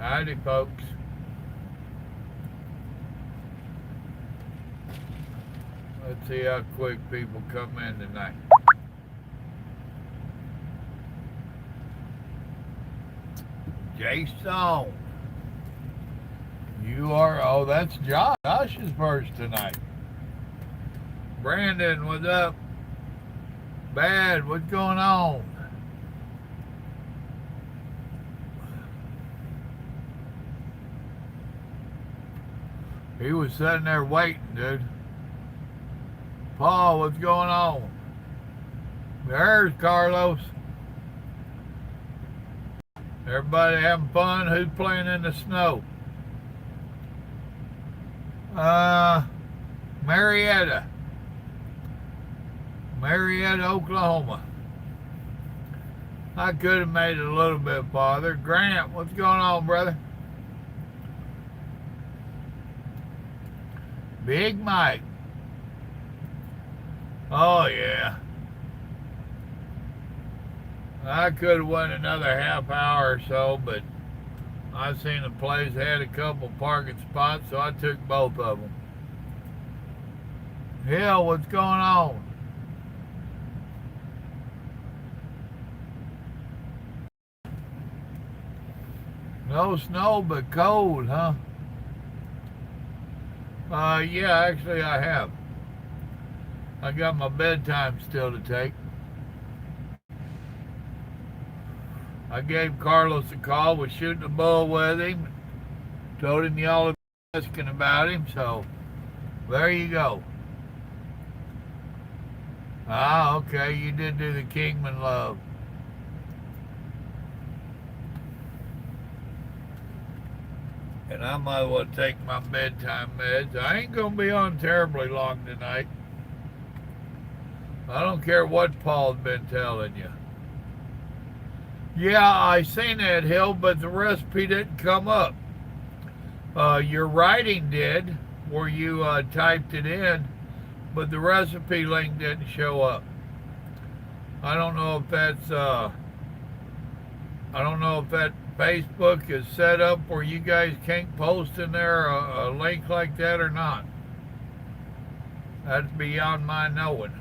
Howdy, folks. Let's see how quick people come in tonight. Jason, you are, oh, that's Josh. Josh is first tonight. Brandon, what's up? Bad, what's going on? He was sitting there waiting, dude. Paul, what's going on? There's Carlos. Everybody having fun? Who's playing in the snow? Marietta. Marietta, Oklahoma. I could have made it a little bit farther. Grant, what's going on, brother? Big Mike. Oh, yeah. I could have went another half hour or so, but I seen the place had a couple parking spots, so I took both of them. Hill, what's going on? No snow, but cold, huh? Yeah, actually I have. I got my bedtime still to take. I gave Carlos a call, was shooting a bull with him, told him y'all are asking about him, so there you go. Ah, okay, you did do the Kingman love. And I might as well take my bedtime meds. I ain't gonna be on terribly long tonight. I don't care what Paul's been telling you. Yeah, I seen that, Hill, but the recipe didn't come up. Your writing did, where you typed it in, but the recipe link didn't show up. I don't know if that's, I don't know if that Facebook is set up where you guys can't post in there a link like that or not. That's beyond my knowing.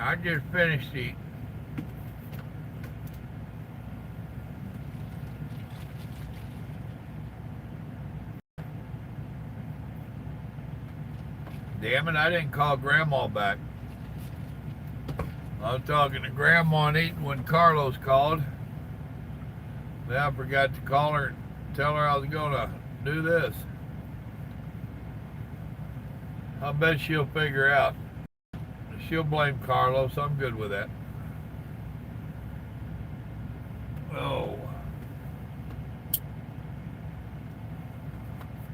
I just finished eating. Damn it, I didn't call Grandma back. I was talking to Grandma and eating when Carlos called. Then I forgot to call her and tell her I was going to do this. I bet she'll figure out. She'll blame Carlos. I'm good with that. Oh.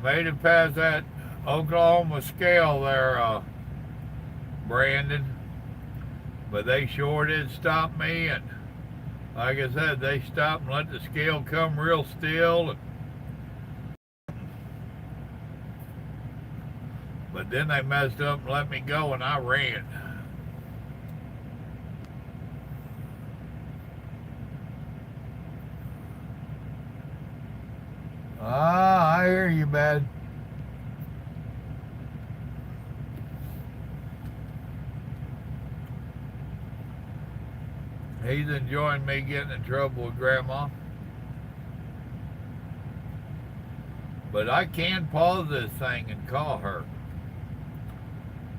Made it past that Oklahoma scale there, Brandon. But they sure did stop me. And like I said, they stopped and let the scale come real still. But then they messed up and let me go, and I ran. Ah, I hear you, bad. He's enjoying me getting in trouble with Grandma. But I can pause this thing and call her.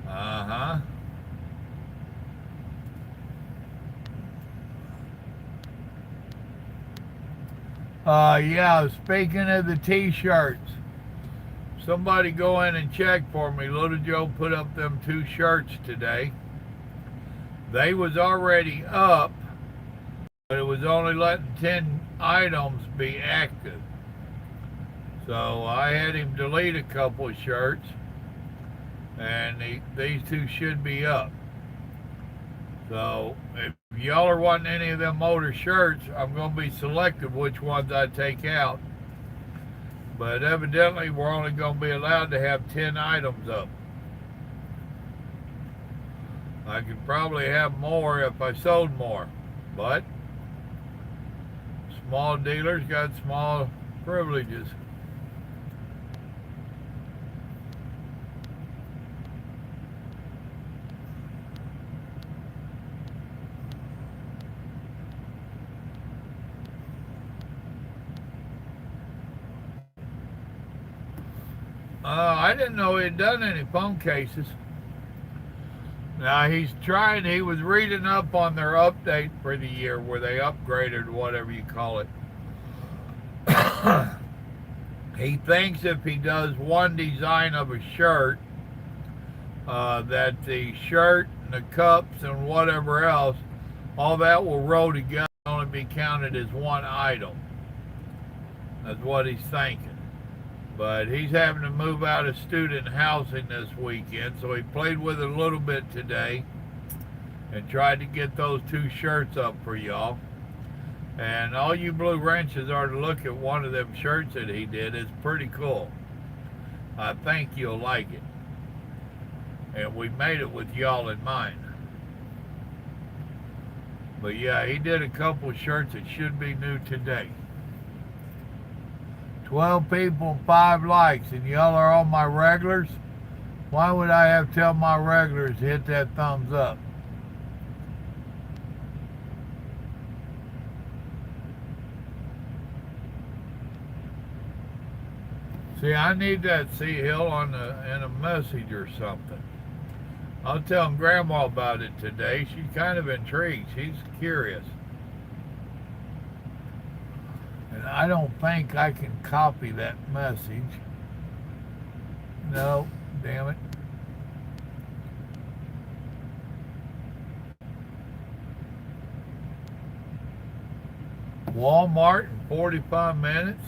Uh-huh. Yeah, speaking of the t-shirts, somebody go in and check for me. Little Joe put up them 2 shirts today. They was already up, but it was only letting 10 items be active. So I had him delete a couple of shirts, and these 2 should be up. So if y'all are wanting any of them older shirts, I'm going to be selective which ones I take out. But evidently we're only going to be allowed to have 10 items up. I could probably have more if I sold more, but small dealers got small privileges. I didn't know he'd done any phone cases. Now he was reading up on their update for the year where they upgraded, whatever you call it. He thinks if he does one design of a shirt, that the shirt and the cups and whatever else, all that will roll together and only be counted as one item. That's what he's thinking. But he's having to move out of student housing this weekend, so he played with it a little bit today and tried to get those two shirts up for y'all. And all you blue wrenches are to look at one of them shirts that he did. It's pretty cool. I think you'll like it. And we made it with y'all in mind. But yeah, he did a couple shirts that should be new today. 12 people, 5 likes, and y'all are all my regulars. Why would I have to tell my regulars to hit that thumbs up? See, I need that Hill in a message or something. I'll tell Grandma about it today. She's kind of intrigued. She's curious. And I don't think I can copy that message. No, damn it. Walmart in 45 minutes?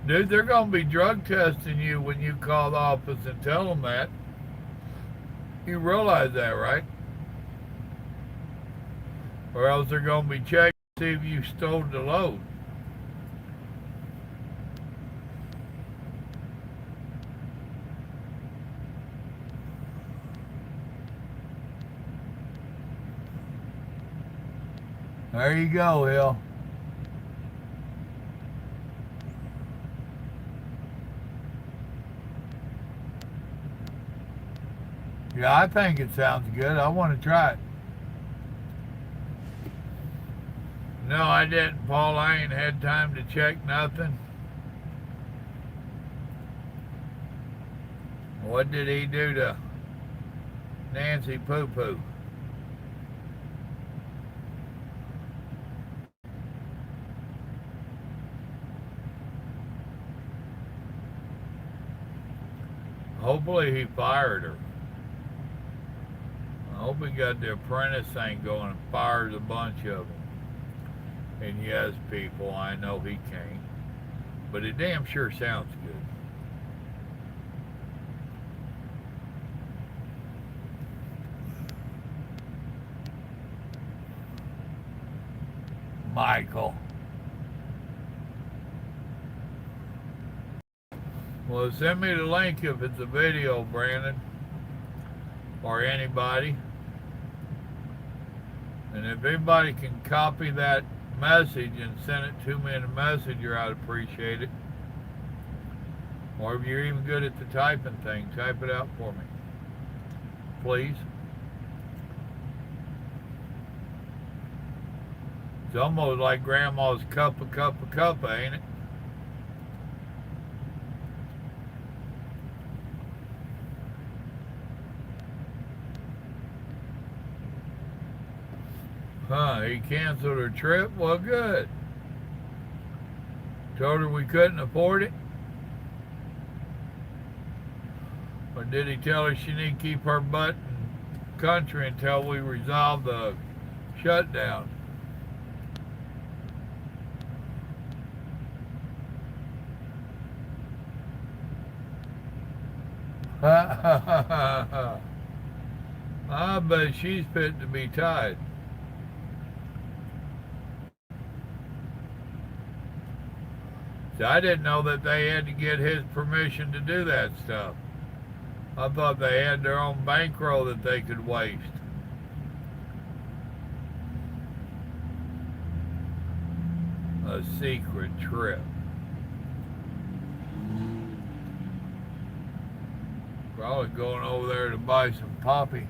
Dude, they're going to be drug testing you when you call the office and tell them that. You realize that, right? Or else they're going to be checking to see if you stole the load. There you go, Hill. Yeah, I think it sounds good. I want to try it. No, I didn't, Paul. I ain't had time to check nothing. What did he do to Nancy Poo Poo? Hopefully he fired her. I hope he got the apprentice thing going and fires a bunch of them. And yes, people, I know he can't. But it damn sure sounds good. Michael. Well, send me the link if it's a video, Brandon. Or anybody. And if anybody can copy that message and send it to me in a messenger, I'd appreciate it. Or if you're even good at the typing thing, type it out for me. Please. It's almost like Grandma's cuppa, ain't it? Huh, he canceled her trip? Well, good. Told her we couldn't afford it? Or did he tell her she need to keep her butt in the country until we resolve the shutdown? I bet she's fit to be tied. See, I didn't know that they had to get his permission to do that stuff. I thought they had their own bankroll that they could waste. a secret trip. Probably going over there to buy some poppy.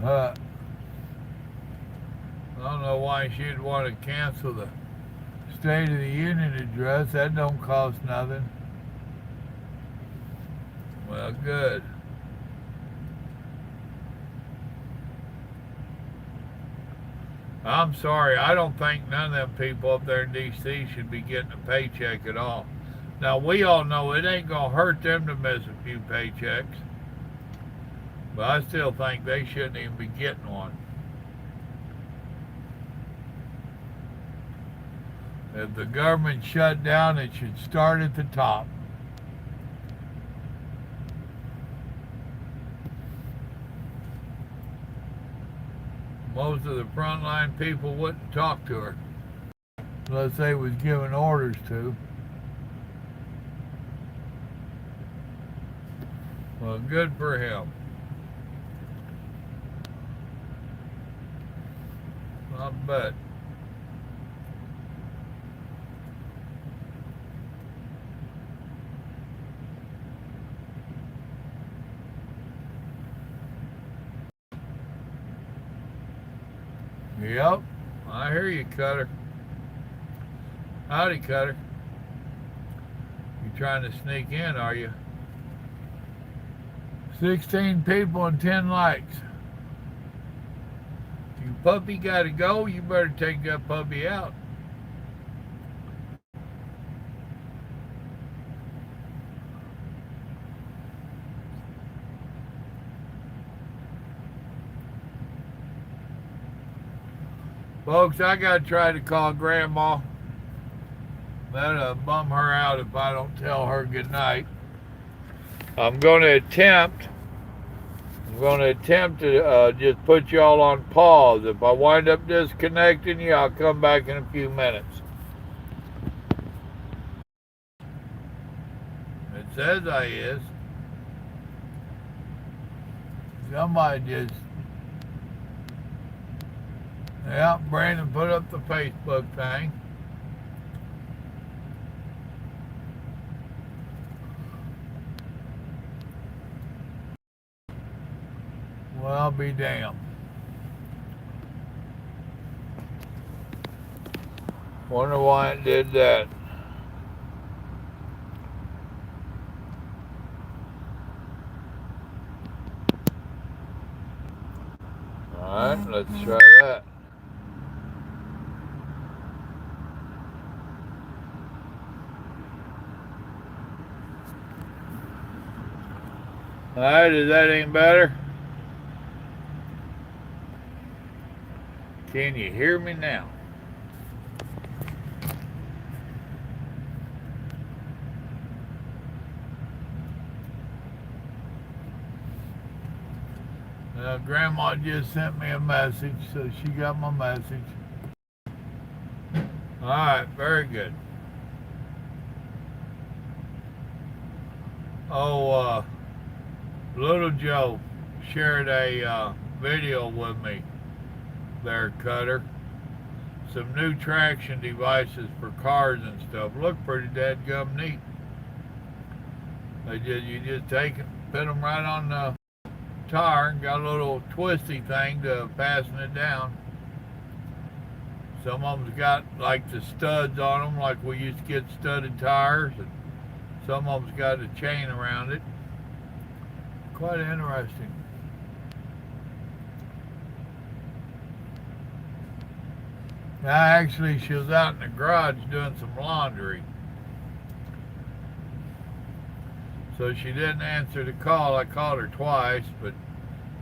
I don't know why she'd want to cancel the State of the Union address. That don't cost nothing. Well, good. I'm sorry, I don't think none of them people up there in D.C. should be getting a paycheck at all. Now, we all know it ain't going to hurt them to miss a few paychecks, but I still think they shouldn't even be getting one. If the government shut down, it should start at the top. Most of the frontline people wouldn't talk to her unless they was given orders to. Well, good for him. I bet. Yep, I hear you, Cutter. Howdy, Cutter. You trying to sneak in, are you? 16 people and 10 likes. Your puppy got to go, you better take that puppy out. Folks, I got to try to call Grandma. That'll bum her out if I don't tell her good night. I'm going to attempt to just put y'all on pause. If I wind up disconnecting you, I'll come back in a few minutes. It says I is. Somebody just... Yeah, Brandon put up the Facebook thing. Well, I'll be damned. Wonder why it did that. Alright, let's try that. Alright, is that any better? Can you hear me now? Grandma just sent me a message, so she got my message. Alright, very good. Oh, Little Joe shared a video with me there, Cutter. Some new traction devices for cars and stuff. Look pretty dadgum neat. You just take it, put them right on the tire, and got a little twisty thing to fasten it down. Some of them's got like the studs on them, like we used to get studded tires, and some of them's got a chain around it. Quite interesting. Actually, she was out in the garage doing some laundry, so she didn't answer the call. I called her twice, but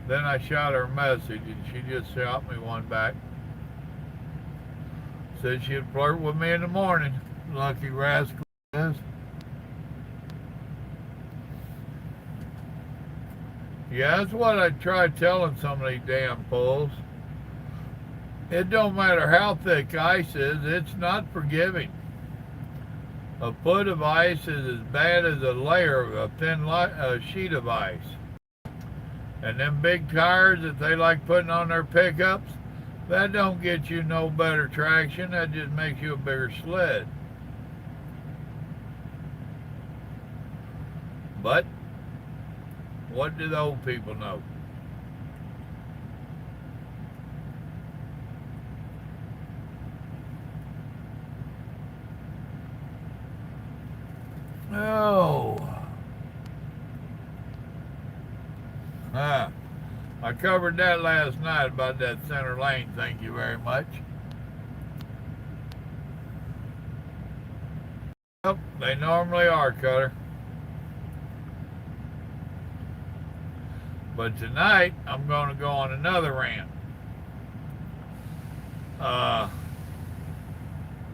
then I shot her a message, and she just shot me one back. Said she'd flirt with me in the morning. Lucky rascal is. Yeah, that's what I tried telling some of these damn fools. It don't matter how thick ice is, it's not forgiving. A foot of ice is as bad as a layer of a thin sheet of ice. And them big tires that they like putting on their pickups, that don't get you no better traction. That just makes you a bigger sled. But what do the old people know? Oh. I covered that last night about that center lane. Thank you very much. Yep, they normally are, Cutter. But tonight, I'm going to go on another rant. I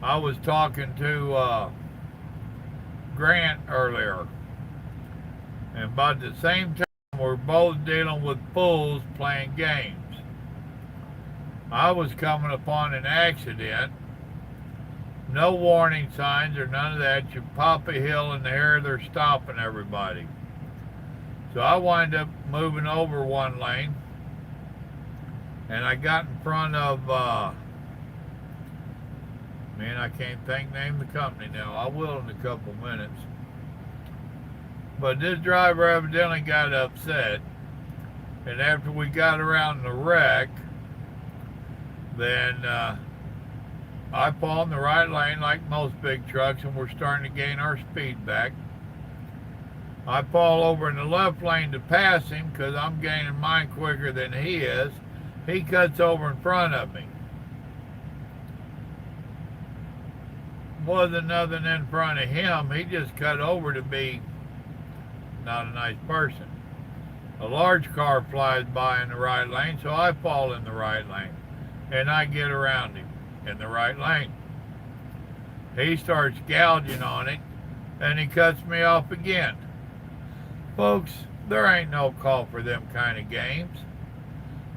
was talking to Grant earlier, and about the same time, we're both dealing with fools playing games. I was coming upon an accident. No warning signs or none of that. You pop a hill in the air, they're stopping everybody. So I wind up moving over one lane, and I got in front of, man, I can't name the company now. I will in a couple minutes. But this driver evidently got upset, and after we got around the wreck, then I pull in the right lane like most big trucks, and we're starting to gain our speed back. I pull over in the left lane to pass him because I'm gaining mine quicker than he is. He cuts over in front of me. Wasn't nothing in front of him. He just cut over to be not a nice person. A large car flies by in the right lane, so I fall in the right lane, and I get around him in the right lane. He starts gouging on it, and he cuts me off again. Folks, there ain't no call for them kind of games.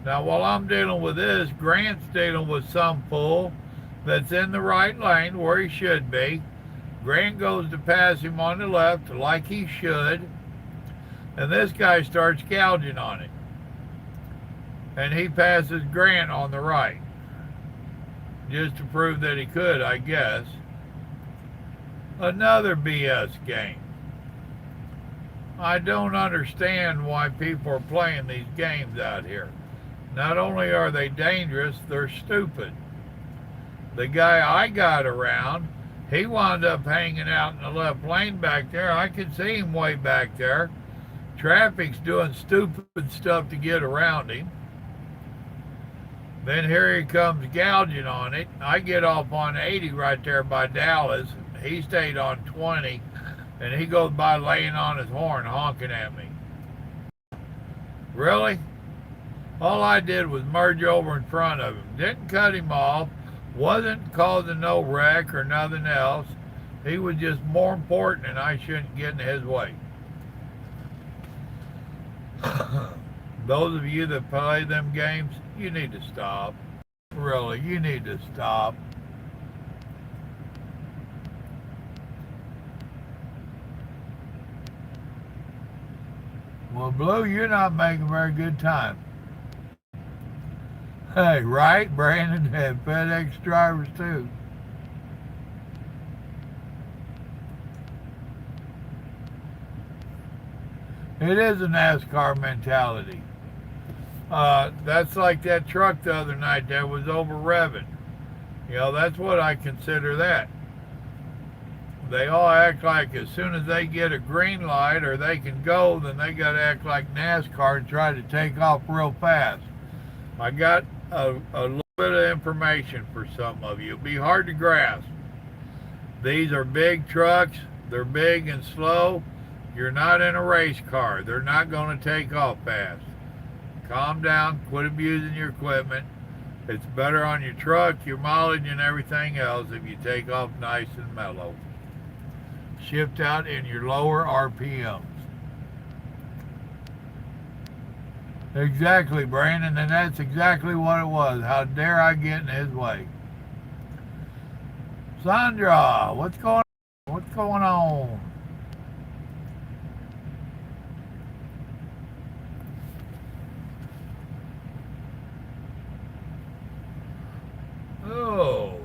Now, while I'm dealing with this, Grant's dealing with some fool that's in the right lane where he should be. Grant goes to pass him on the left like he should, and this guy starts gouging on it. And he passes Grant on the right, just to prove that he could, I guess. Another BS game. I don't understand why people are playing these games out here. Not only are they dangerous, they're stupid. The guy I got around, he wound up hanging out in the left lane back there. I could see him way back there. Traffic's doing stupid stuff to get around him. Then here he comes gouging on it. I get off on 80 right there by Dallas. He stayed on 20, and he goes by laying on his horn, honking at me. Really? All I did was merge over in front of him. Didn't cut him off. Wasn't causing no wreck or nothing else. He was just more important, and I shouldn't get in his way. Those of you that play them games, you need to stop. Really, you need to stop. Well, Blue, you're not making very good time. Hey, right? Brandon had FedEx drivers too. It is a NASCAR mentality. That's like that truck the other night that was over revving. You know, that's what I consider that. They all act like as soon as they get a green light or they can go, then they got to act like NASCAR and try to take off real fast. I got a little bit of information for some of you. It'll be hard to grasp. These are big trucks. They're big and slow. You're not in a race car. They're not going to take off fast. Calm down. Quit abusing your equipment. It's better on your truck, your mileage, and everything else if you take off nice and mellow. Shift out in your lower RPMs. Exactly, Brandon, and that's exactly what it was. How dare I get in his way? Sandra, what's going on? going on? Oh.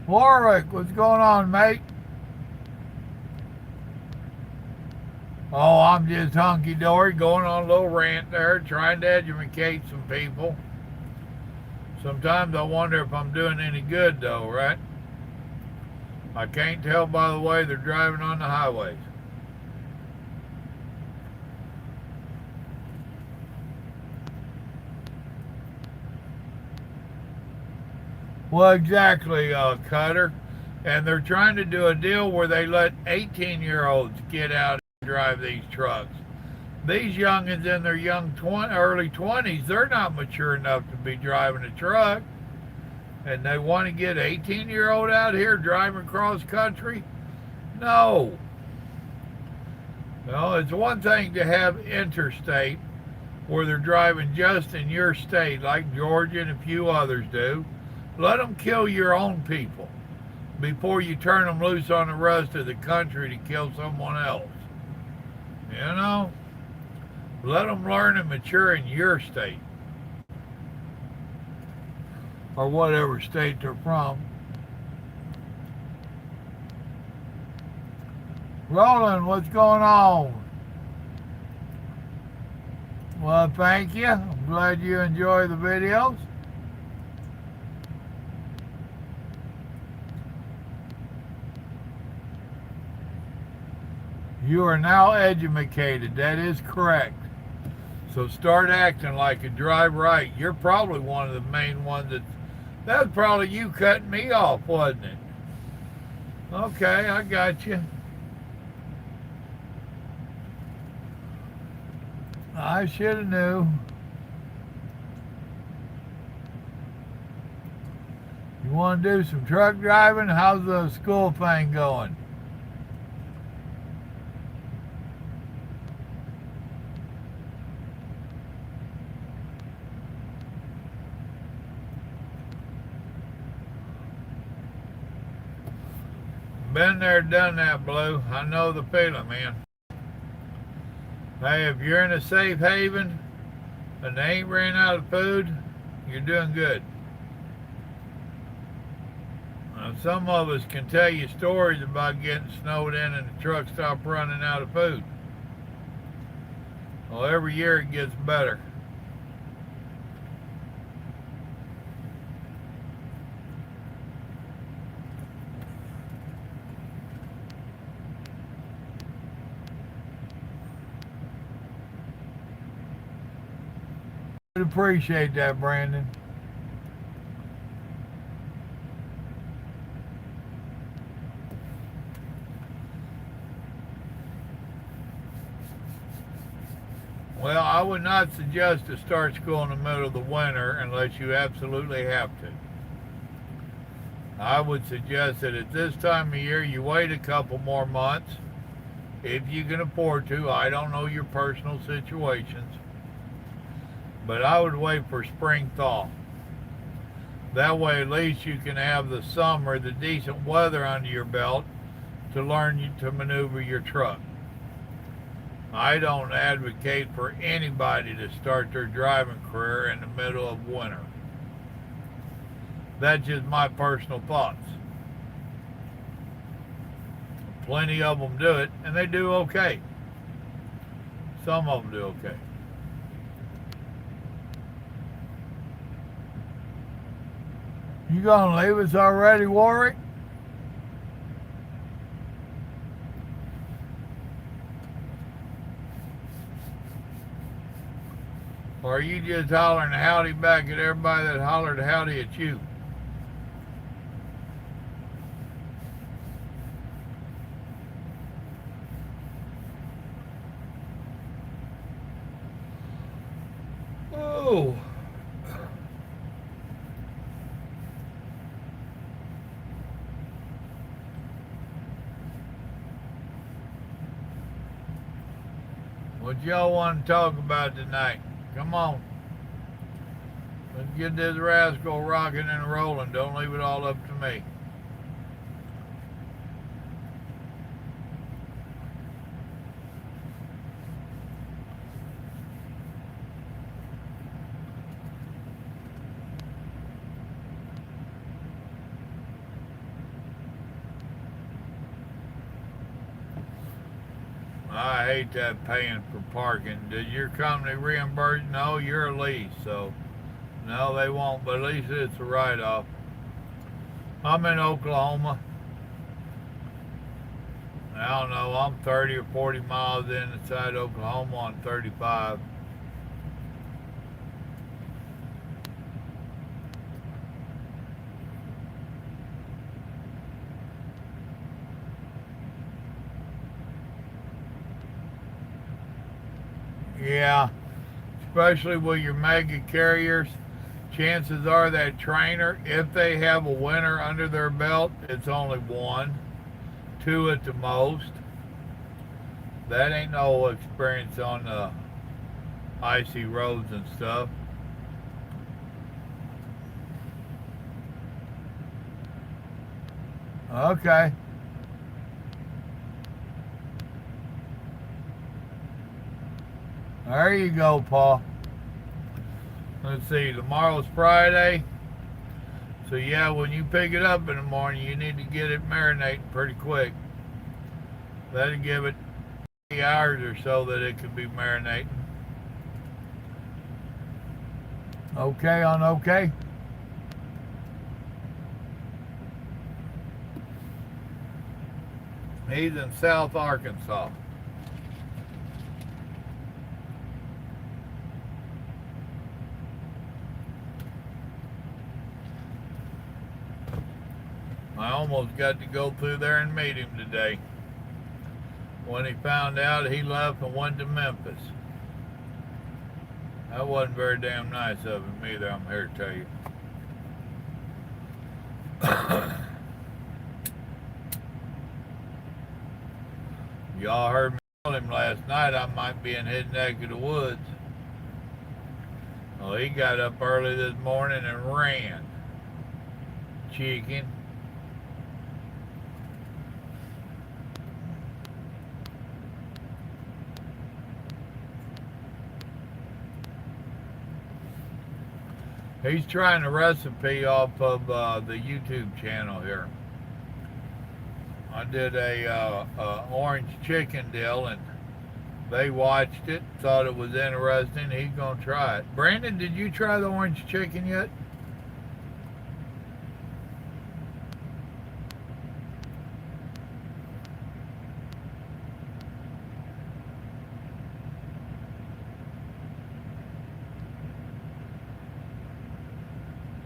Warwick, what's going on, mate? Oh, I'm just hunky-dory, going on a little rant there, trying to educate some people. Sometimes I wonder if I'm doing any good, though, right? I can't tell by the way they're driving on the highways. Well, exactly, Cutter. And they're trying to do a deal where they let 18-year-olds get out and drive these trucks. These youngins in their early 20s, they're not mature enough to be driving a truck. And they want to get 18-year-old out here driving cross country? No. No, it's one thing to have interstate where they're driving just in your state like Georgia and a few others do. Let them kill your own people before you turn them loose on the rest of the country to kill someone else. You know? Let them learn and mature in your state. Or whatever state they're from. Roland, what's going on? Well, thank you. I'm glad you enjoy the videos. You are now educated. That is correct. So start acting like it. Drive right. You're probably one of the main ones that was probably you cutting me off, wasn't it? Okay, I got you. I should have knew. You want to do some truck driving? How's the school thing going? Been there, done that, Blue. I know the feeling, man. Hey, if you're in a safe haven and they ain't ran out of food, you're doing good. Some of us can tell you stories about getting snowed in and the truck stopped running out of food. Well, every year it gets better. I appreciate that, Brandon. Well, I would not suggest to start school in the middle of the winter unless you absolutely have to. I would suggest that at this time of year you wait a couple more months if you can afford to. I don't know your personal situations, but I would wait for spring thaw. That way at least you can have the summer, the decent weather under your belt to learn to maneuver your truck. I don't advocate for anybody to start their driving career in the middle of winter. That's just my personal thoughts. Plenty of them do it, and they do okay. Some of them do okay. You gonna leave us already, Warwick? Or are you just hollering howdy back at everybody that hollered howdy at you? Oh. What y'all want to talk about tonight? Come on. Let's get this rascal rocking and rolling. Don't leave it all up to me. I hate that paying for parking. Did your company reimburse? No, you're a lease, so no, they won't. But at least it's a write-off. I'm in Oklahoma. I don't know. I'm 30 or 40 miles inside Oklahoma on 35. Yeah, especially with your mega carriers, chances are that trainer, if they have a winter under their belt, it's only one, two at the most. That ain't no experience on the icy roads and stuff. Okay. There you go, Paul. Let's see, tomorrow's Friday. So yeah, when you pick it up in the morning, you need to get it marinating pretty quick. That'll give it 3 hours or so that it can be marinating. Okay on okay? He's in South Arkansas. I almost got to go through there and meet him today. When he found out, he left and went to Memphis. That wasn't very damn nice of him either, I'm here to tell you. Y'all heard me tell him last night I might be in his neck of the woods. Well, he got up early this morning and ran. Chicken. He's trying a recipe off of the YouTube channel here. I did a orange chicken deal, and they watched it, thought it was interesting. He's gonna try it. Brandon, did you try the orange chicken yet?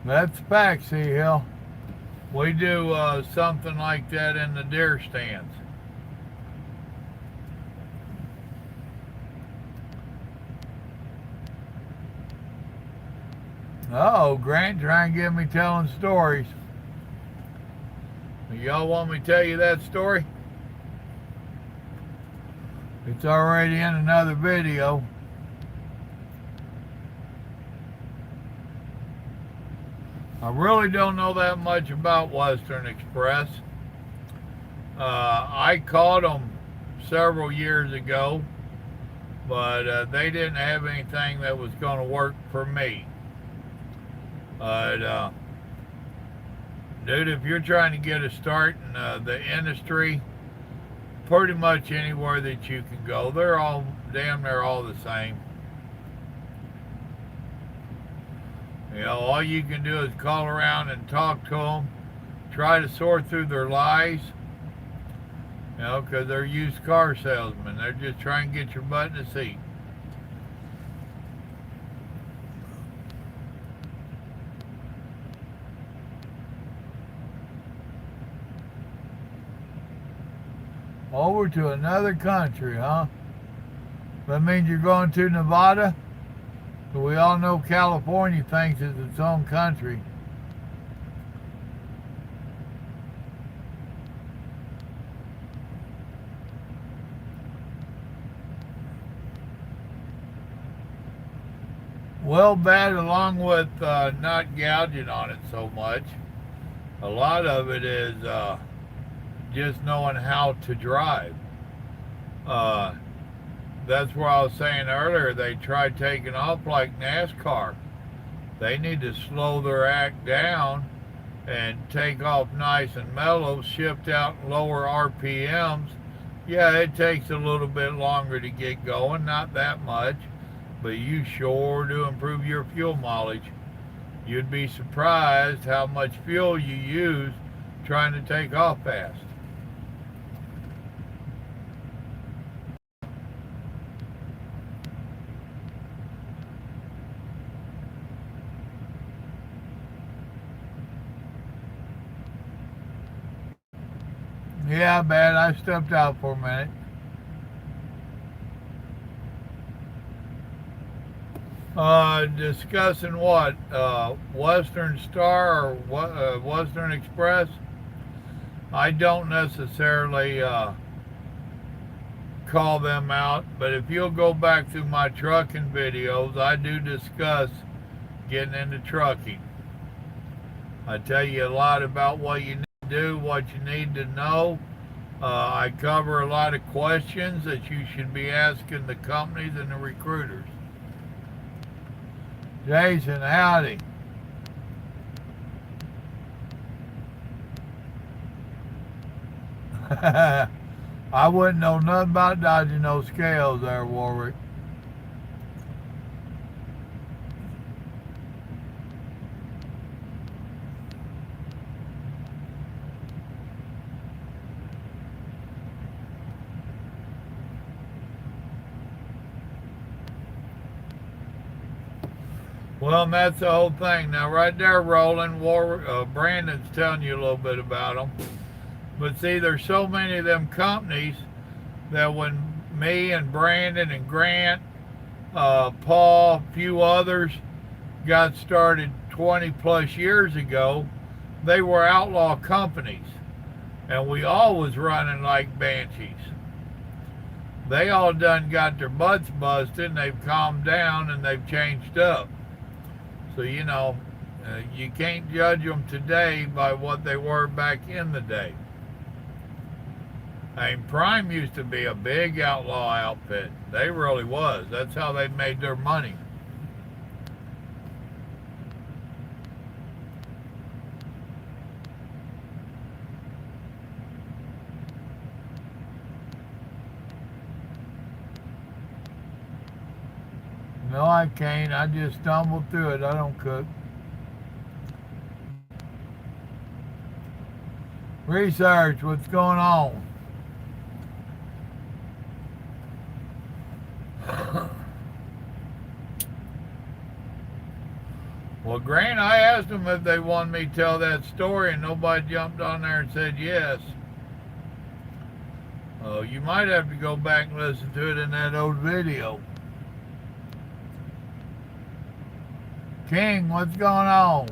That's back, see, Hill. We do something like that in the deer stands. Uh-oh, Grant trying to get me telling stories. Y'all want me to tell you that story? It's already in another video. I really don't know that much about Western Express. I caught them several years ago, but they didn't have anything that was going to work for me. But, dude, if you're trying to get a start in the industry, pretty much anywhere that you can go, they're all damn near all the same. You know, all you can do is call around and talk to them, try to sort through their lies, you know, because they're used car salesmen. They're just trying to get your butt in the seat. Over to another country, huh? That means you're going to Nevada? But we all know California thinks it's its own country. Well, bad along with not gouging on it so much. A lot of it is just knowing how to drive. Uh, that's where I was saying earlier, they try taking off like NASCAR. They need to slow their act down and take off nice and mellow, shift out lower RPMs. Yeah, it takes a little bit longer to get going, not that much, but you sure do improve your fuel mileage. You'd be surprised how much fuel you use trying to take off fast. Yeah, bad. I stepped out for a minute. Discussing what? Western Star or Western Express? I don't necessarily call them out, but if you'll go back through my trucking videos, I do discuss getting into trucking. I tell you a lot about what you need to do, what you need to know. I cover a lot of questions that you should be asking the companies and the recruiters. Jason, howdy. I wouldn't know nothing about dodging those scales there, Warwick. Well, and that's the whole thing. Now, right there, Roland, Brandon's telling you a little bit about them. But see, there's so many of them companies that when me and Brandon and Grant, Paul, a few others got started 20 plus years ago, they were outlaw companies. And we all was running like banshees. They all done got their butts busted and they've calmed down and they've changed up. So, you can't judge them today by what they were back in the day. I mean, Prime used to be a big outlaw outfit. They really was. That's how they made their money. No, I can't. I just stumbled through it. I don't cook. Research, what's going on? Well, Grant, I asked them if they wanted me to tell that story, and nobody jumped on there and said yes. You might have to go back and listen to it in that old video. King, what's going on?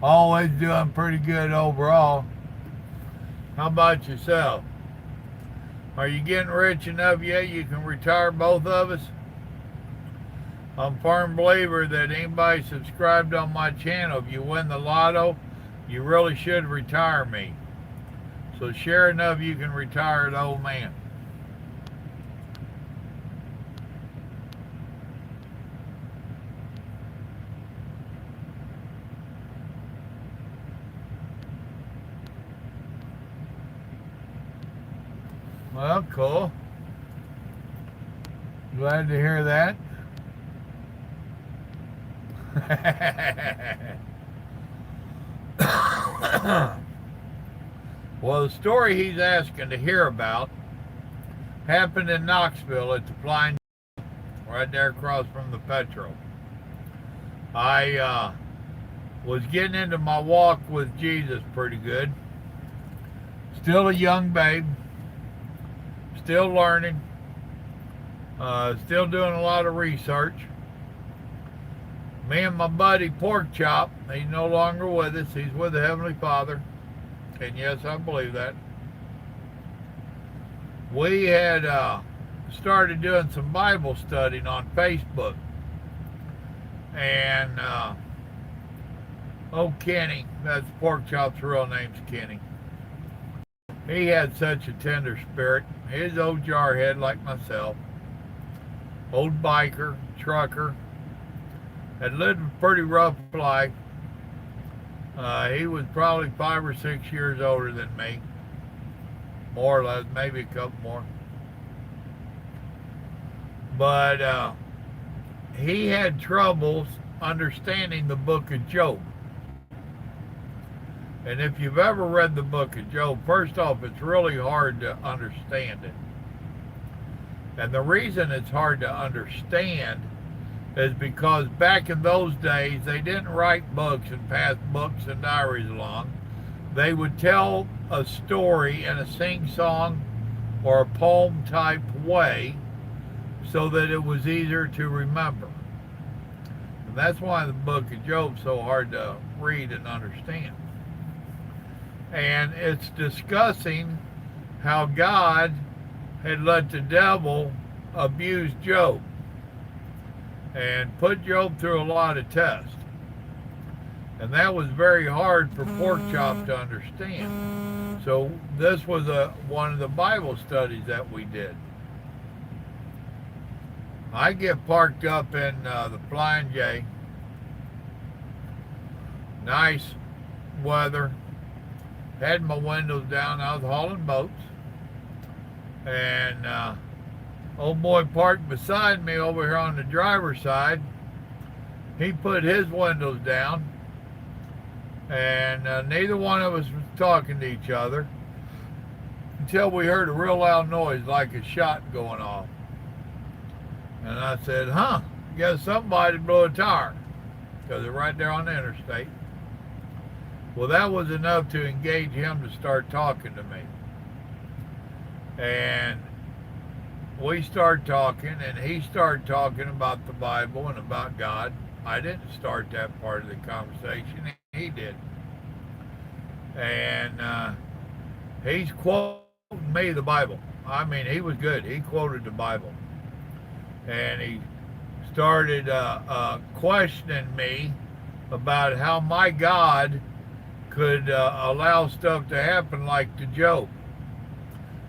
Always doing pretty good overall. How about yourself? Are you getting rich enough yet you can retire both of us? I'm a firm believer that anybody subscribed on my channel, if you win the lotto, you really should retire me. So share enough you can retire the old man. Well, cool. Glad to hear that. Well, the story he's asking to hear about happened in Knoxville at the Flying J, right there across from the Petro. I was getting into my walk with Jesus pretty good. Still a young babe. Still learning. Still doing a lot of research. Me and my buddy Pork Chop, he's no longer with us. He's with the Heavenly Father. And yes, I believe that. We had started doing some Bible studying on Facebook. And, Kenny, that's Pork Chop's real name's Kenny. He had such a tender spirit. His old jarhead like myself. Old biker, trucker. Had lived a pretty rough life. He was probably 5 or 6 years older than me. More or less, maybe a couple more. But he had troubles understanding the book of Job. And if you've ever read the book of Job, first off, it's really hard to understand it. And the reason it's hard to understand is because back in those days, they didn't write books and pass books and diaries along. They would tell a story in a sing-song or a poem type way so that it was easier to remember. And that's why the book of Job's so hard to read and understand. And it's discussing how God had let the devil abuse Job and put Job through a lot of tests. And that was very hard for Pork Chop to understand. So this was one of the Bible studies that we did. I get parked up in the Flying J. Nice weather. Had my windows down. I was hauling boats. And old boy parked beside me over here on the driver's side. He put his windows down. And neither one of us was talking to each other until we heard a real loud noise like a shot going off. And I said, guess somebody blew a tire, because they're right there on the interstate. Well, that was enough to engage him to start talking to me. And we started talking, and he started talking about the Bible and about God. I didn't start that part of the conversation. He did. And he's quoting me the Bible. I mean, he was good. He quoted the Bible. And he started questioning me about how my God could allow stuff to happen like to Job.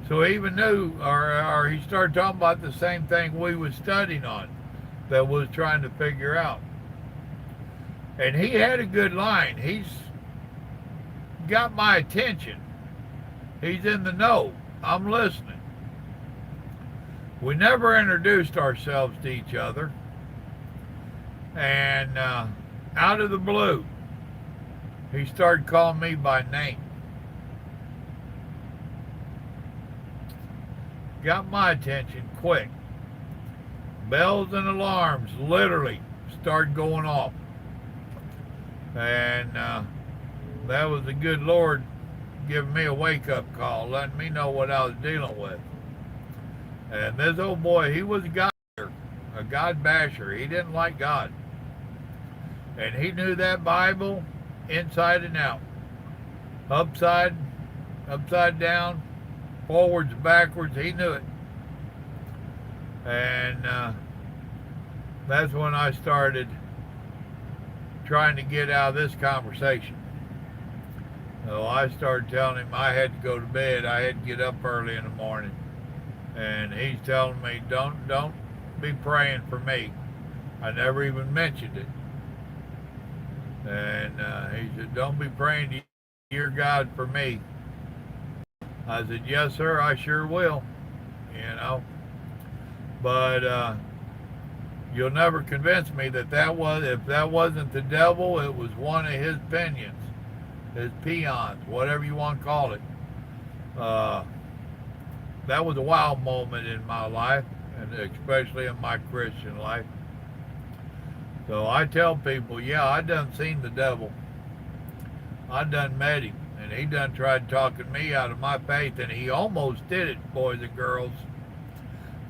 So he even knew, or he started talking about the same thing we was studying on, that was trying to figure out. And he had a good line. He's got my attention. He's in the know. I'm listening. We never introduced ourselves to each other. And out of the blue, he started calling me by name. Got my attention quick. Bells and alarms literally started going off. And that was the good Lord giving me a wake-up call, letting me know what I was dealing with. And this old boy, he was a God basher. He didn't like God. And he knew that Bible inside and out. Upside down, forwards, backwards, he knew it. And that's when I started trying to get out of this conversation. So I started telling him I had to go to bed. I had to get up early in the morning. And he's telling me, don't be praying for me. I never even mentioned it. And he said, don't be praying to your God for me. I said, yes, sir, I sure will. But you'll never convince me that if that wasn't the devil, it was one of his pinions, his peons, whatever you want to call it. That was a wild moment in my life, and especially in my Christian life. So I tell people, yeah, I done seen the devil. I done met him, and he done tried talking me out of my faith, and he almost did it, boys and girls,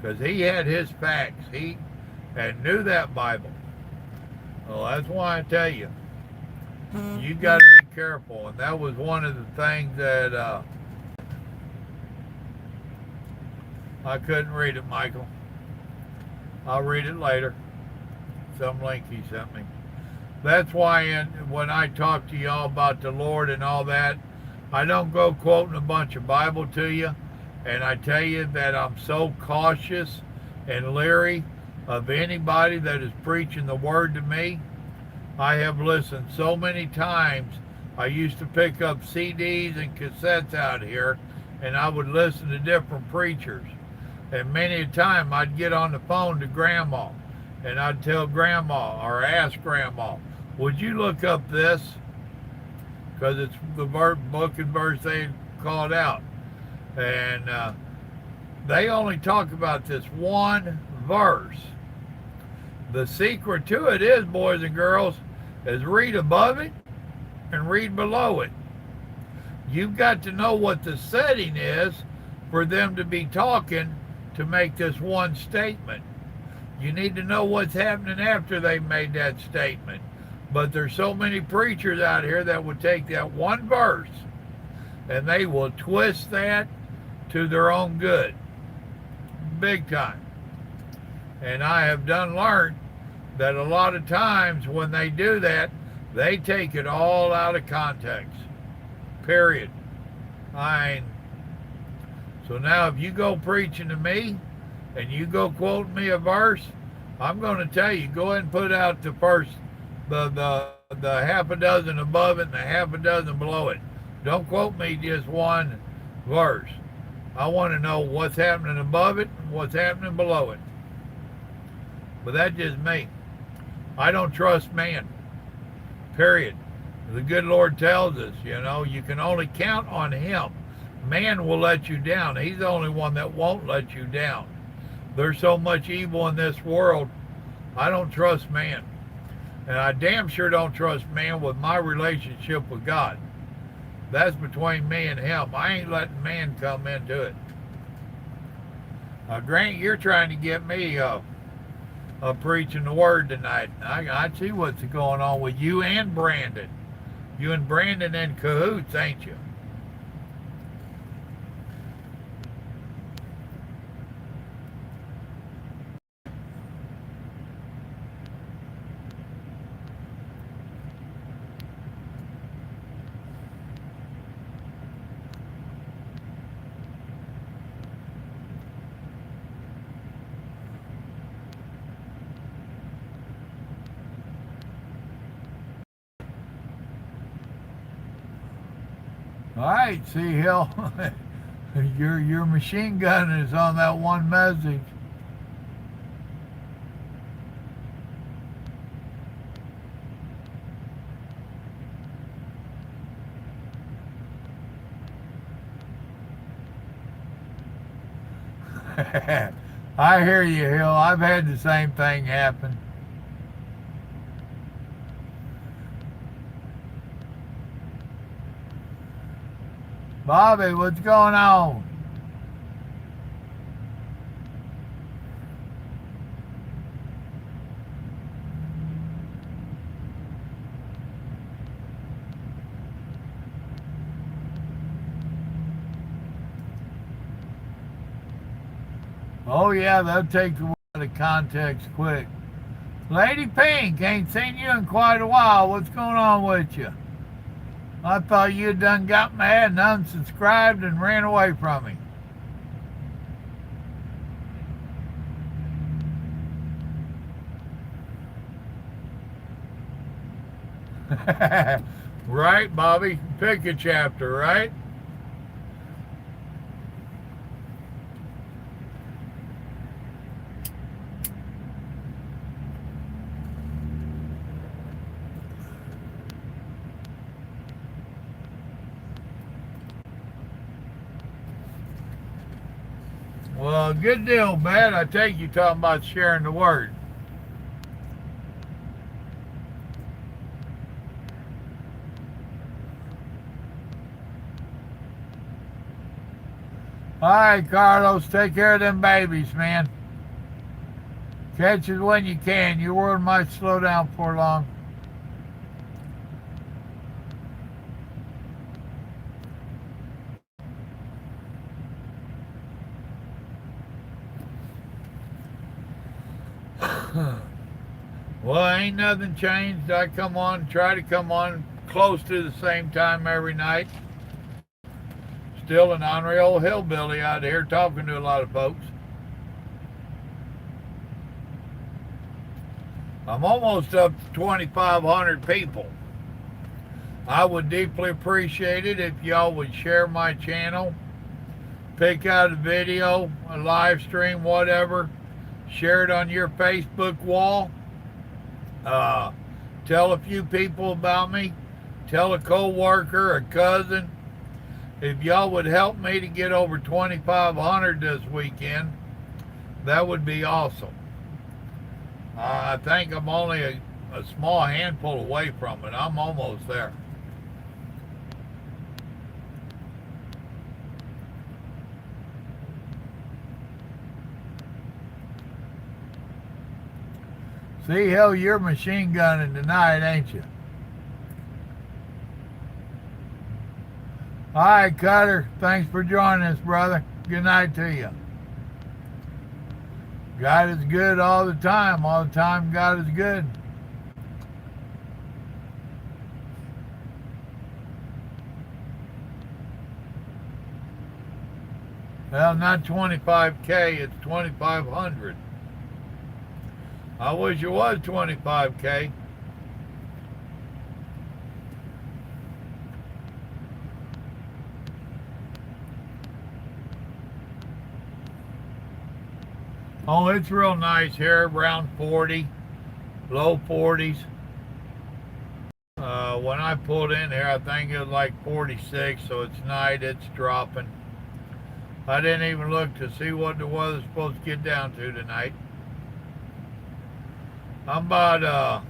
because he had his facts. He knew that Bible. Well, that's why I tell you, you got to be careful. And that was one of the things that I couldn't read it, Michael. I'll read it later. Some link he sent me. That's why when I talk to y'all about the Lord and all that, I don't go quoting a bunch of Bible to you. And I tell you that I'm so cautious and leery of anybody that is preaching the word to me. I have listened so many times. I used to pick up CDs and cassettes out here, and I would listen to different preachers. And many a time I'd get on the phone to Grandma, and I'd tell Grandma or ask Grandma, would you look up this? Because it's the book and verse they called out. And they only talk about this one verse. The secret to it is, boys and girls, is read above it and read below it. You've got to know what the setting is for them to be talking to make this one statement. You need to know what's happening after they've made that statement. But there's so many preachers out here that would take that one verse and they will twist that to their own good. Big time. And I have learned that a lot of times when they do that, they take it all out of context. Period. So now if you go preaching to me and you go quoting me a verse, I'm going to tell you, go ahead and put out the first, the half a dozen above it and the half a dozen below it. Don't quote me just one verse. I want to know what's happening above it and what's happening below it. But that's just me. I don't trust man. Period. The good Lord tells us, you can only count on him. Man will let you down. He's the only one that won't let you down. There's so much evil in this world. I don't trust man. And I damn sure don't trust man with my relationship with God. That's between me and him. I ain't letting man come into it. Grant, you're trying to get me preaching the word tonight. I see what's going on with you and Brandon. You and Brandon in cahoots, ain't you? All right, see, Hill, your machine gun is on that one message. I hear you, Hill. I've had the same thing happen. Bobby, what's going on? Oh yeah, they'll take you out of context quick. Lady Pink, ain't seen you in quite a while. What's going on with you? I thought you done got mad and unsubscribed and ran away from me. Right, Bobby? Pick a chapter, right? Well, good deal, man. I take you talking about sharing the word. All right, Carlos, take care of them babies, man. Catch it when you can. Your world might slow down for long. Well, ain't nothing changed. I try to come on close to the same time every night. Still an ornery old hillbilly out here talking to a lot of folks. I'm almost up to 2,500 people. I would deeply appreciate it if y'all would share my channel, pick out a video, a live stream, whatever, share it on your Facebook wall. Tell a few people about me. Tell a co-worker, a cousin. If y'all would help me to get over 2,500 this weekend, that would be awesome. I think I'm only a small handful away from it. I'm almost there. See, hell, you're machine gunning tonight, ain't you? All right, Cutter. Thanks for joining us, brother. Good night to you. God is good all the time. All the time, God is good. Well, not 25K, it's 2,500. I wish it was 25K. Oh, it's real nice here, around 40, low 40s. When I pulled in here, I think it was like 46, so it's night, it's dropping. I didn't even look to see what the weather's supposed to get down to tonight. I'm about a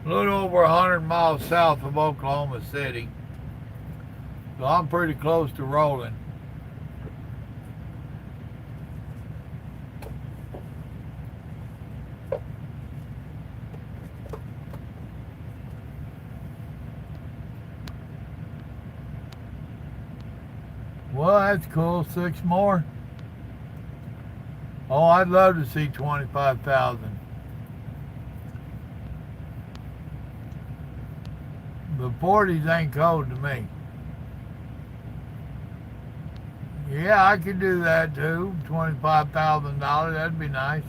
little over 100 miles south of Oklahoma City, so I'm pretty close to rolling. Well, that's cool. 6 more. Oh, I'd love to see 25,000. The 40s ain't cold to me. Yeah, I could do that too. $25,000. That'd be nice.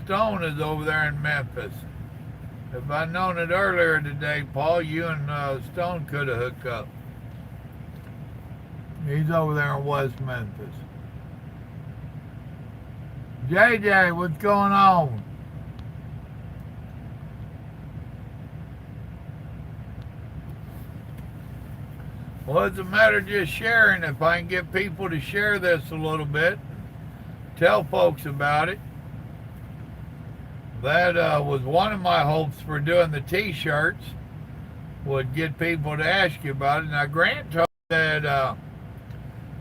Stone is over there in Memphis. If I'd known it earlier today, Paul, you and Stone could have hooked up. He's over there in West Memphis. JJ, what's going on? Well, it's a matter of just sharing. If I can get people to share this a little bit, tell folks about it. That was one of my hopes for doing the t-shirts, would get people to ask you about it. Now, Grant told me that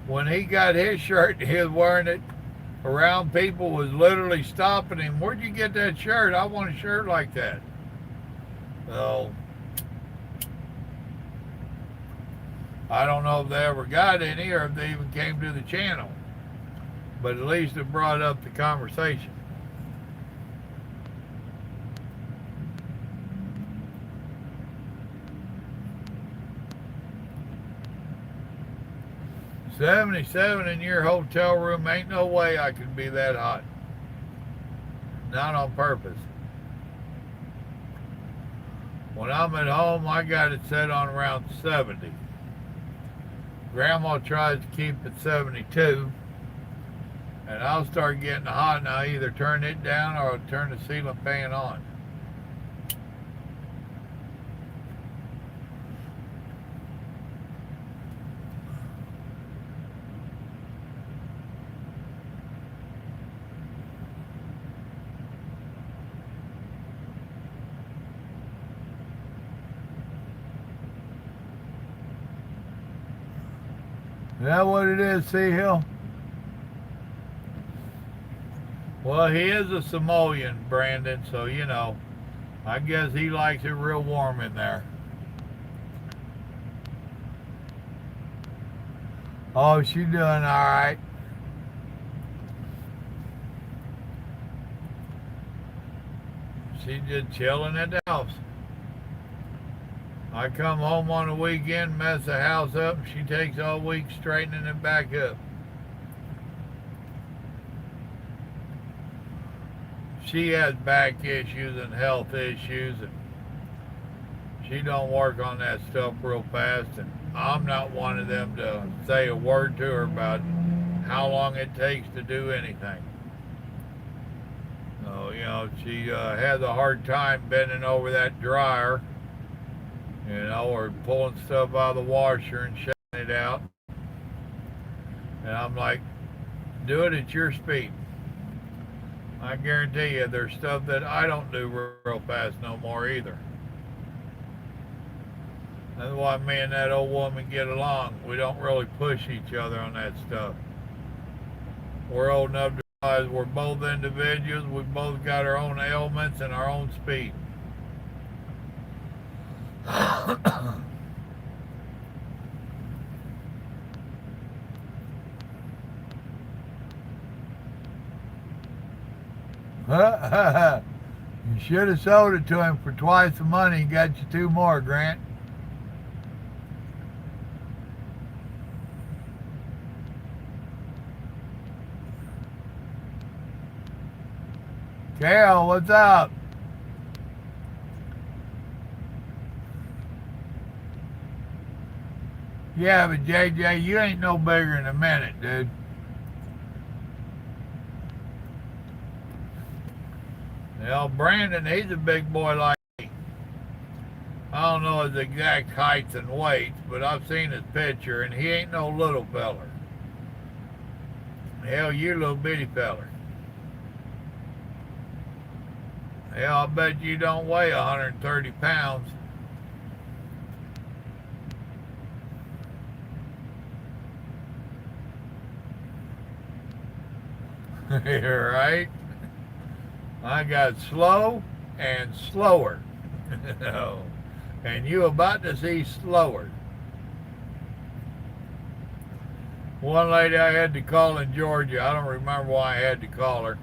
when he got his shirt, he was wearing it around people, was literally stopping him. Where'd you get that shirt? I want a shirt like that. So, I don't know if they ever got any or if they even came to the channel. But at least it brought up the conversation. $77 in your hotel room, ain't no way I could be that hot. Not on purpose. When I'm at home, I got it set on around 70. Grandma tries to keep it 72. And I'll start getting hot and I'll either turn it down or I'll turn the ceiling fan on. Is that what it is, Sea Hill? Well, he is a Samoan, Brandon, so you know, I guess he likes it real warm in there. Oh, she's doing all right. She's just chilling at the house. I come home on the weekend, mess the house up, and she takes all week straightening it back up. She has back issues and health issues, and she don't work on that stuff real fast, and I'm not one of them to say a word to her about how long it takes to do anything. So, you know, she has a hard time bending over that dryer, you know, or pulling stuff out of the washer and shutting it out. And I'm like, do it at your speed. I guarantee you there's stuff that I don't do real fast no more either. That's why me and that old woman get along. We don't really push each other on that stuff. We're old enough to realize we're both individuals. We both got our own ailments and our own speed. You should have sold it to him for twice the money and got you two more, Grant. Carol, what's up? Yeah, but JJ, you ain't no bigger in a minute, dude. You know, Brandon, he's a big boy like me. I don't know his exact height and weight, but I've seen his picture, and he ain't no little feller. Hell, you little bitty feller. Hell, I bet you don't weigh 130 pounds. You're right. I got slow and slower. And you about to see slower. One lady I had to call in Georgia, I don't remember why I had to call her.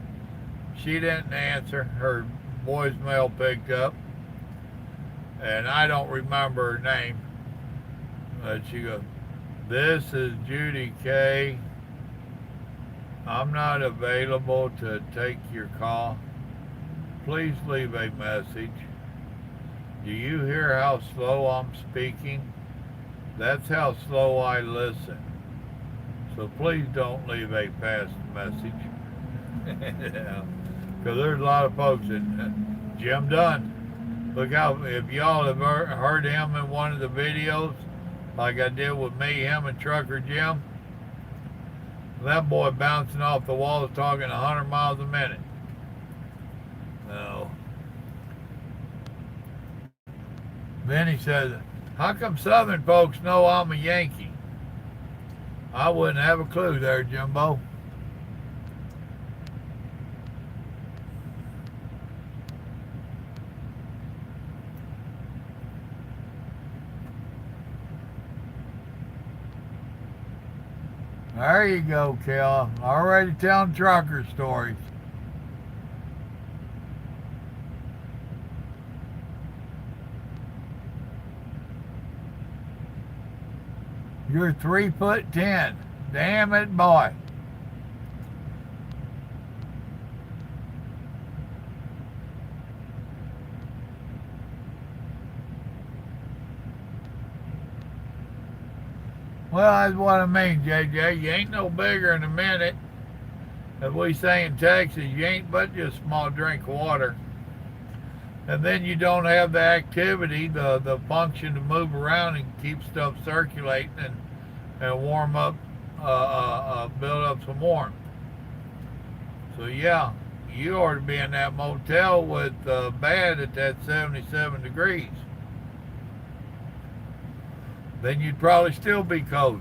She didn't answer. Her voicemail picked up. And I don't remember her name. But she goes, "This is Judy K. I'm not available to take your call. Please leave a message. Do you hear how slow I'm speaking? That's how slow I listen. So please don't leave a fast message." Because there's a lot of folks that, Jim Dunn, look out, if y'all have heard him in one of the videos, like I did with me, him and Trucker Jim, that boy bouncing off the walls talking 100 miles a minute. No. Then he says, "How come Southern folks know I'm a Yankee?" I wouldn't have a clue there, Jimbo. There you go, Kel. Already telling trucker stories. You're 3'10". Damn it, boy. Well, that's what I mean, JJ. You ain't no bigger in a minute. As we say in Texas, you ain't but just a small drink of water. And then you don't have the activity, the function to move around and keep stuff circulating and warm up, build up some warmth. So yeah, you ought to be in that motel with bed at that 77 degrees. Then you'd probably still be cold.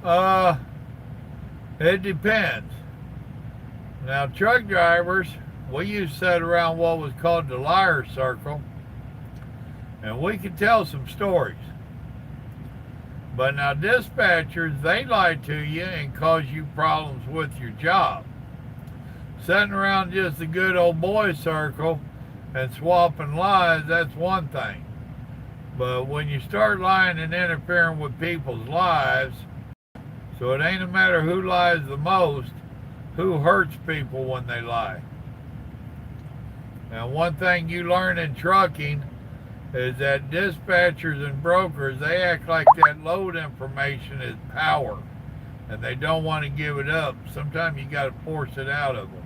Uh, it depends. Now, truck drivers, we used to sit around what was called the liar circle, and we could tell some stories. But now, dispatchers, they lie to you and cause you problems with your job. Sitting around just a good old boy circle and swapping lies, that's one thing. But when you start lying and interfering with people's lives, so it ain't a matter who lies the most, who hurts people when they lie. Now, one thing you learn in trucking is that dispatchers and brokers, they act like that load information is power and they don't want to give it up. Sometimes you got to force it out of them.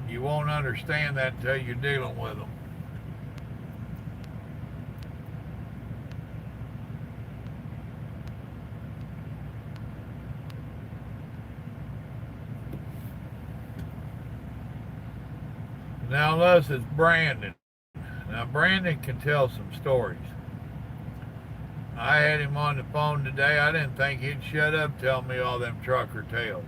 You won't understand that until you're dealing with them. Now, unless it's Brandon. Now, Brandon can tell some stories. I had him on the phone today. I didn't think he'd shut up telling me all them trucker tales.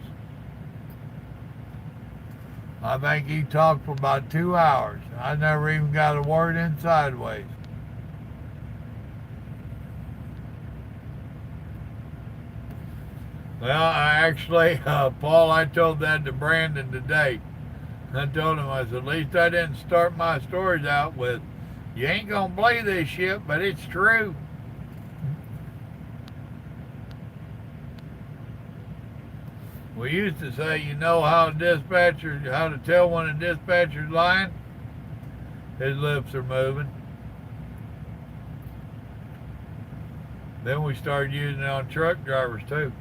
I think he talked for about 2 hours. I never even got a word in sideways. Well, Paul, I told that to Brandon today. I told him, I said, at least I didn't start my stories out with, you ain't going to believe this shit, but it's true. We used to say, you know how to tell when a dispatcher's lying? His lips are moving. Then we started using it on truck drivers too.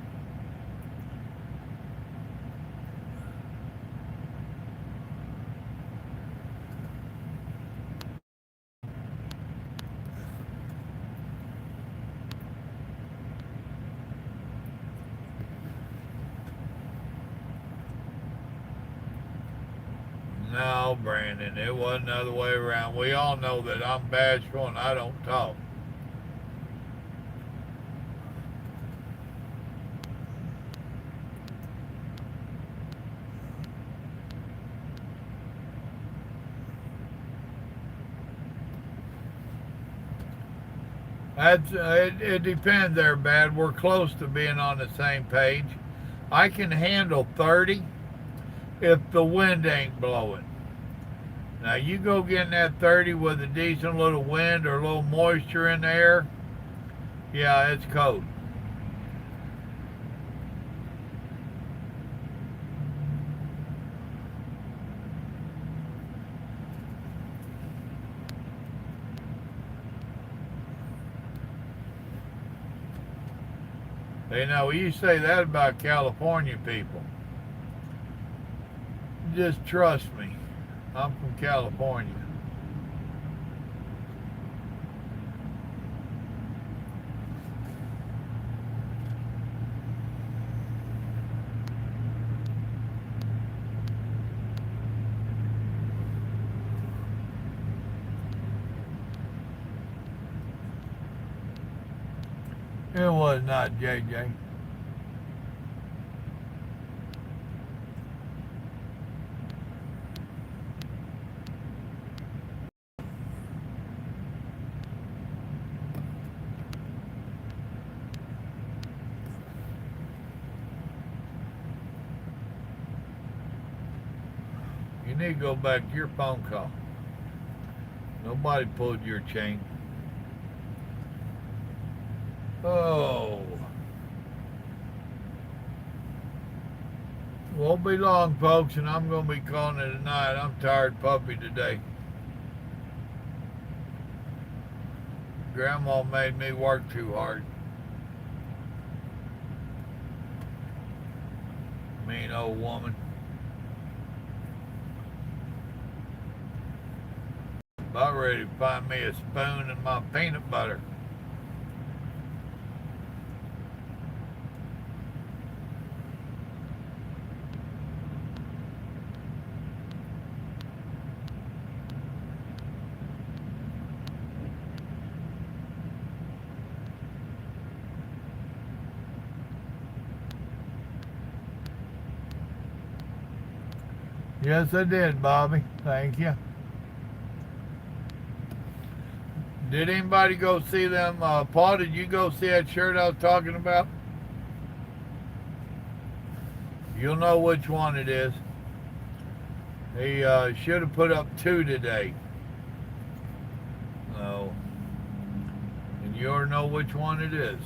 No, Brandon, it wasn't the other way around. We all know that I'm bashful and I don't talk. It depends there, Bad. We're close to being on the same page. I can handle 30 if the wind ain't blowing. Now, you go getting that 30 with a decent little wind or a little moisture in the air, yeah, it's cold. You know, you say that about California people. Just trust me. I'm from California. It was not JJ. You need to go back to your phone call. Nobody pulled your chain. Oh. Won't be long, folks, and I'm going to be calling it a night. I'm tired puppy today. Grandma made me work too hard. Mean old woman. About ready to find me a spoon and my peanut butter. Yes, I did, Bobby. Thank you. Did anybody go see them? Paul, did you go see that shirt I was talking about? You'll know which one it is. He should have put up 2 today. Oh. And you already know which one it is.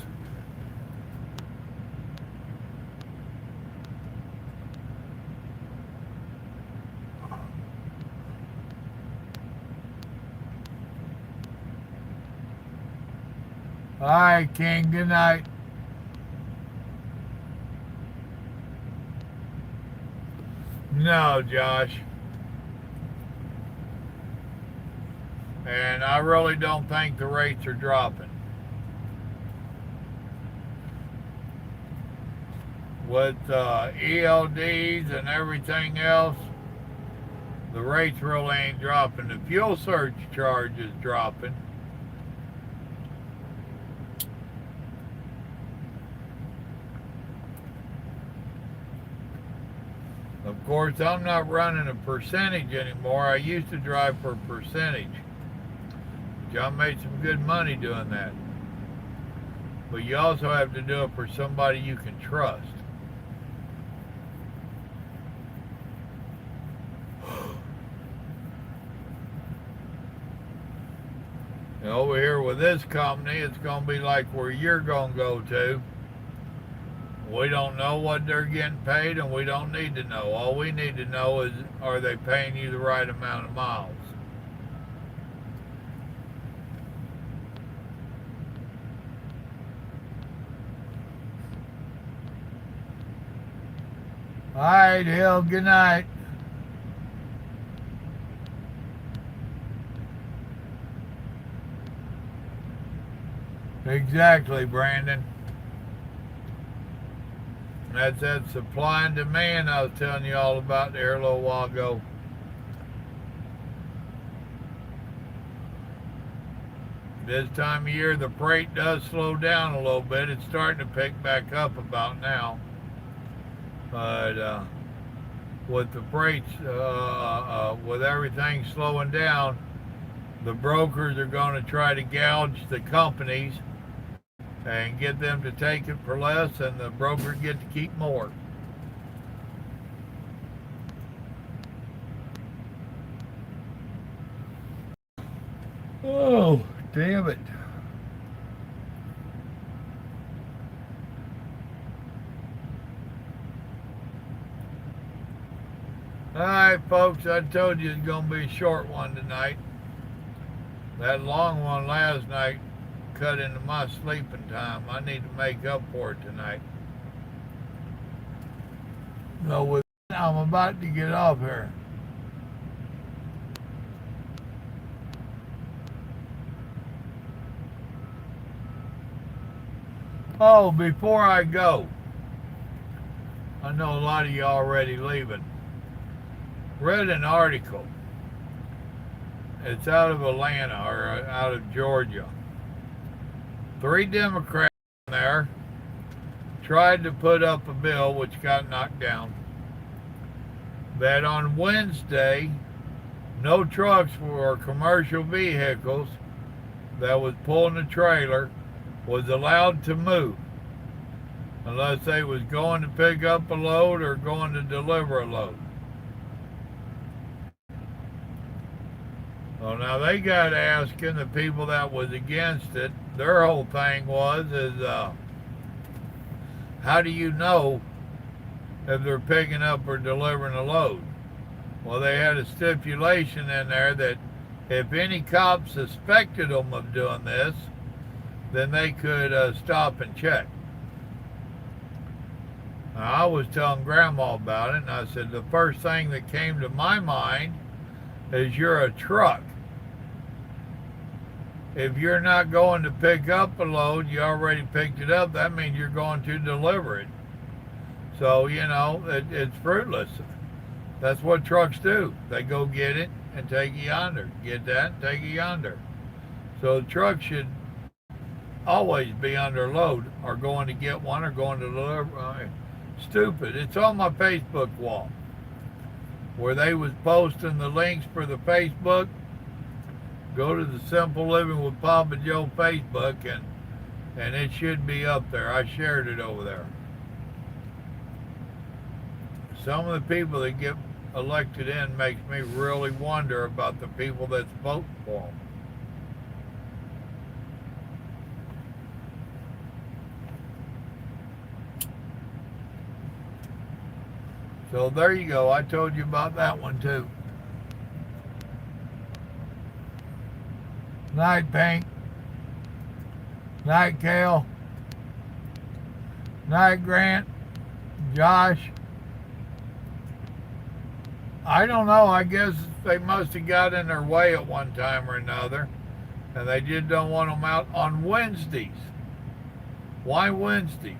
All right, King. Good night. No, Josh. And I really don't think the rates are dropping. With ELDs and everything else, the rates really ain't dropping. The fuel surcharge is dropping. Of course, I'm not running a percentage anymore. I used to drive for a percentage. John made some good money doing that. But you also have to do it for somebody you can trust. And over here with this company, it's going to be like where you're going to go to. We don't know what they're getting paid, and we don't need to know. All we need to know is, are they paying you the right amount of miles? All right, Hill, good night. Exactly, Brandon. That's that supply and demand I was telling you all about there a little while ago. This time of year, the freight does slow down a little bit. It's starting to pick back up about now. But with the freights, with everything slowing down, the brokers are going to try to gouge the companies and get them to take it for less, and the broker get to keep more. Oh, damn it. All right, folks, I told you it's going to be a short one tonight. That long one last night cut into my sleeping time. I need to make up for it tonight. So with that, I'm about to get off here. Oh, before I go, I know a lot of you already leaving. Read an article. It's out of Atlanta or out of Georgia. 3 Democrats there tried to put up a bill which got knocked down that on Wednesday no trucks or commercial vehicles that was pulling a trailer was allowed to move unless they was going to pick up a load or going to deliver a load. Well, now they got asking the people that was against it. Their whole thing is how do you know if they're picking up or delivering a load? Well, they had a stipulation in there that if any cop suspected them of doing this, then they could stop and check. Now, I was telling Grandma about it, and I said the first thing that came to my mind is you're a truck. If you're not going to pick up a load, you already picked it up, that means you're going to deliver it. So, it's fruitless. That's what trucks do. They go get it and take it yonder. Get that and take it yonder. So the truck should always be under load or going to get one or going to deliver. Stupid. It's on my Facebook wall. where they was posting the links for the Facebook. Go to the Simple Living with Papa Joe Facebook, and it should be up there. I shared it over there. Some of the people that get elected in makes me really wonder about the people that's voting for them. So there you go. I told you about that one too. Night, Pink. Night, Kale. Night, Grant. Josh. I don't know. I guess they must have got in their way at one time or another, and they just don't want them out on Wednesdays. Why Wednesdays?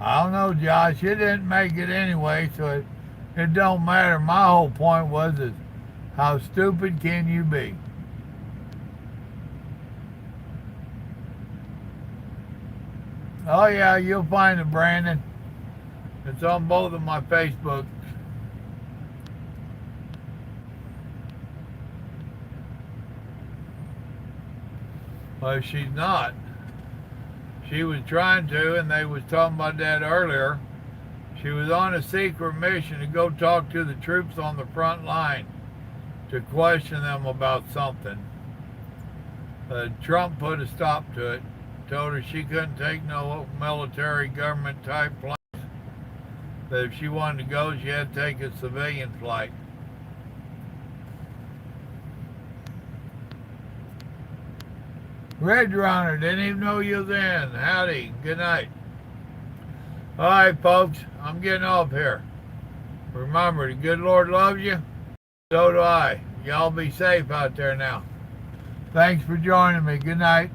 I don't know, Josh. You didn't make it anyway, so it don't matter. My whole point was is how stupid can you be? Oh yeah, you'll find it, Brandon. It's on both of my Facebooks. Well, she's not. She was trying to, and they was talking about that earlier. She was on a secret mission to go talk to the troops on the front line to question them about something. Trump put a stop to it. Told her she couldn't take no military government type plane. That if she wanted to go, she had to take a civilian flight. Red Runner, didn't even know you was in. Howdy, good night. All right, folks, I'm getting off here. Remember, the good Lord loves you. So do I. Y'all be safe out there now. Thanks for joining me. Good night.